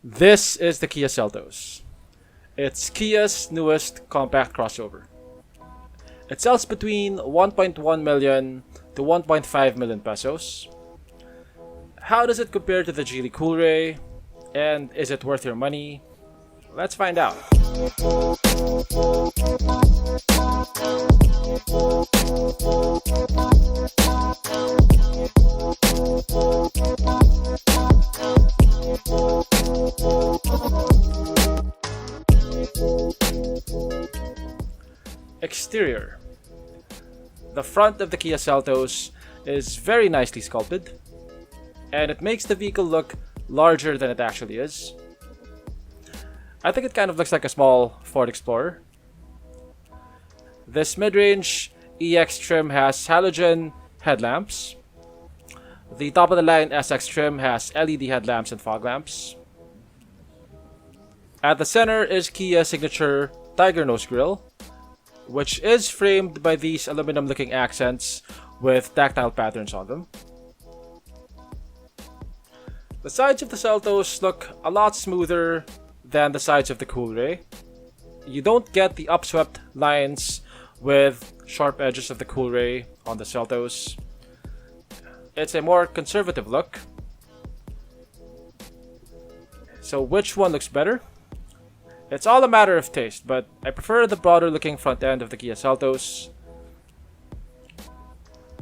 This is the Kia Seltos. It's Kia's newest compact crossover. It sells between 1.1 million to 1.5 million pesos. How does it compare to the Geely Coolray? And is it worth your money? Let's find out. Exterior. The front of the Kia Seltos is very nicely sculpted, and it makes the vehicle look larger than it actually is. I think it kind of looks like a small Ford Explorer. This mid-range EX trim has halogen headlamps. The top-of-the-line SX trim has LED headlamps and fog lamps. At the center is Kia's signature Tiger Nose Grille, which is framed by these aluminum-looking accents with tactile patterns on them. The sides of the Seltos look a lot smoother than the sides of the Coolray. You don't get the upswept lines with sharp edges of the Coolray on the Seltos. It's a more conservative look. So which one looks better? It's all a matter of taste, but I prefer the broader looking front end of the Kia Seltos.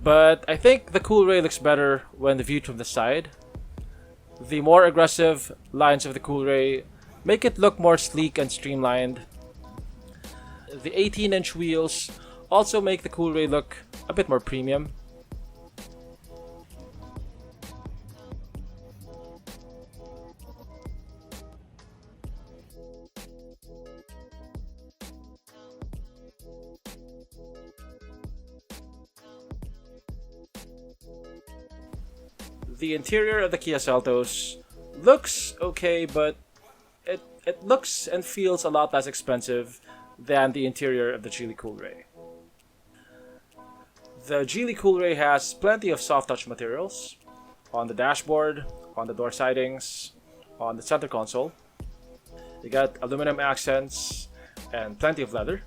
But I think the Coolray looks better when viewed from the side. The more aggressive lines of the Coolray make it look more sleek and streamlined. The 18-inch wheels also make the Coolray look a bit more premium. The interior of the Kia Seltos looks okay, but it looks and feels a lot less expensive than the interior of the Geely Coolray. The Geely Coolray has plenty of soft touch materials on the dashboard, on the door sidings, on the center console. You get aluminum accents and plenty of leather.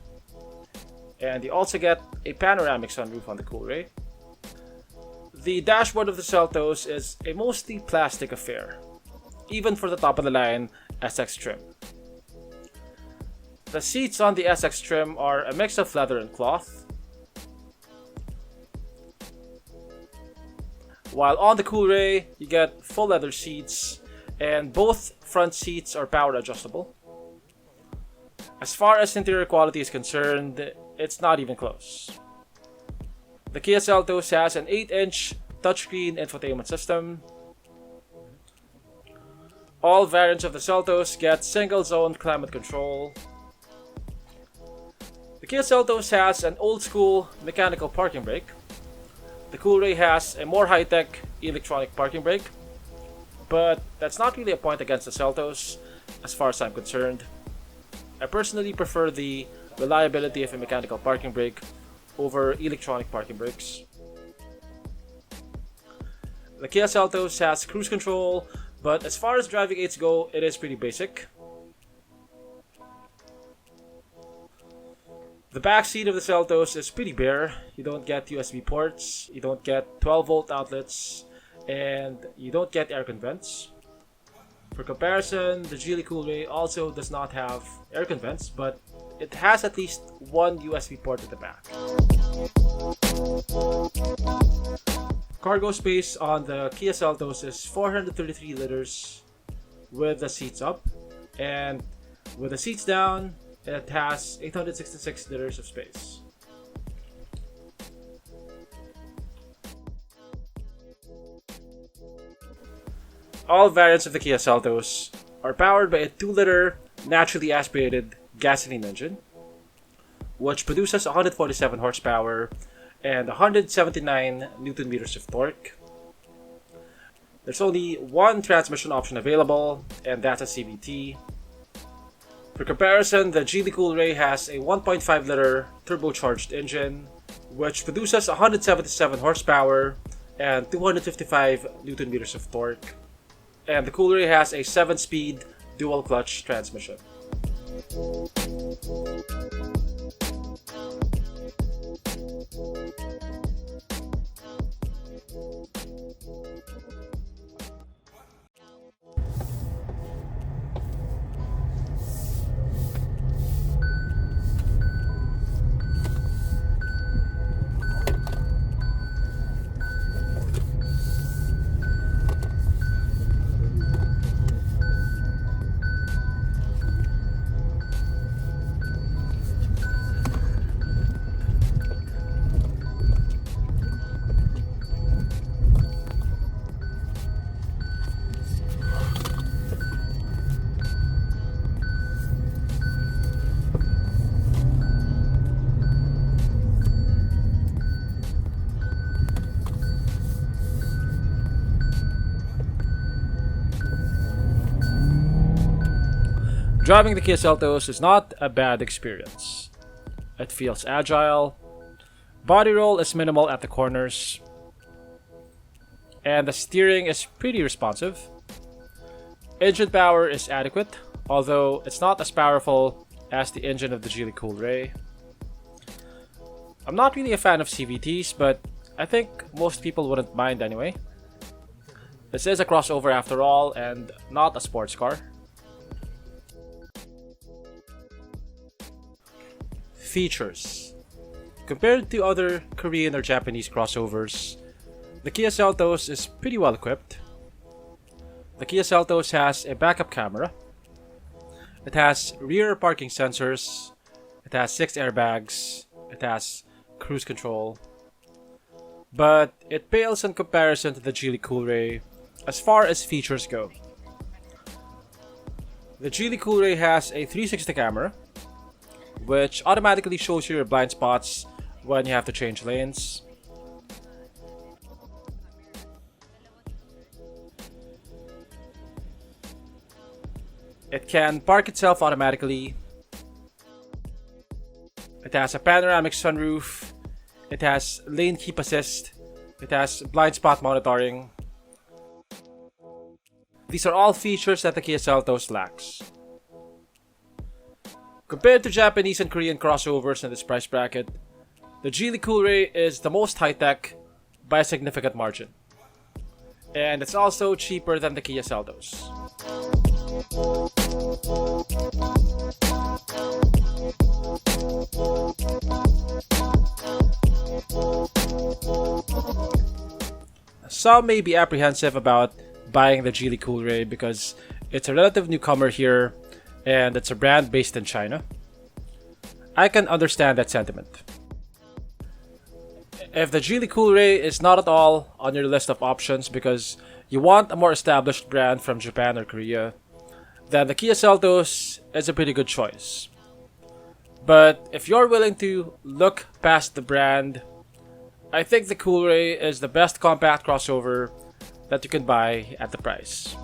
And you also get a panoramic sunroof on the Coolray. The dashboard of the Seltos is a mostly plastic affair, even for the top-of-the-line SX trim. The seats on the SX trim are a mix of leather and cloth, while on the Coolray you get full leather seats, and both front seats are power adjustable. As far as interior quality is concerned, it's not even close. The Kia Seltos has an 8-inch touchscreen infotainment system. All variants of the Seltos get single-zone climate control. The Kia Seltos has an old-school mechanical parking brake. The Coolray has a more high-tech electronic parking brake, but that's not really a point against the Seltos as far as I'm concerned. I personally prefer the reliability of a mechanical parking brake over electronic parking brakes. The Kia Seltos has cruise control, but as far as driving aids go, it is pretty basic. The back seat of the Seltos is pretty bare. You don't get USB ports, you don't get 12-volt outlets, and you don't get aircon vents. For comparison, the Geely Coolray also does not have aircon vents, but it has at least one USB port at the back. Cargo space on the Kia Seltos is 433 liters with the seats up, and with the seats down, it has 866 liters of space. All variants of the Kia Seltos are powered by a 2-liter naturally aspirated gasoline engine, which produces 147 horsepower and 179 Newton meters of torque. There's only one transmission option available, and that's a CVT. For comparison, the Geely Coolray has a 1.5-liter turbocharged engine, which produces 177 horsepower and 255 Newton meters of torque. And the Coolray has a 7-speed dual clutch transmission. Driving the Kia Seltos is not a bad experience. It feels agile, body roll is minimal at the corners, and the steering is pretty responsive. Engine power is adequate, although it's not as powerful as the engine of the Geely Coolray. I'm not really a fan of CVTs, but I think most people wouldn't mind anyway. This is a crossover after all, and not a sports car. Features. Compared to other Korean or Japanese crossovers, the Kia Seltos is pretty well equipped. The Kia Seltos has a backup camera. It has rear parking sensors. It has 6 airbags. It has cruise control. But it pales in comparison to the Geely Coolray as far as features go. The Geely Coolray has a 360 camera, which automatically shows you your blind spots when you have to change lanes. It can park itself automatically. It has a panoramic sunroof. It has lane keep assist. It has blind spot monitoring. These are all features that the Kia Seltos lacks. Compared to Japanese and Korean crossovers in this price bracket, the Geely Coolray is the most high-tech by a significant margin. And it's also cheaper than the Kia Seltos. Some may be apprehensive about buying the Geely Coolray because it's a relative newcomer here and it's a brand based in China. I can understand that sentiment. If the Geely Coolray is not at all on your list of options because you want a more established brand from Japan or Korea, then the Kia Seltos is a pretty good choice. But if you're willing to look past the brand, I think the Coolray is the best compact crossover that you can buy at the price.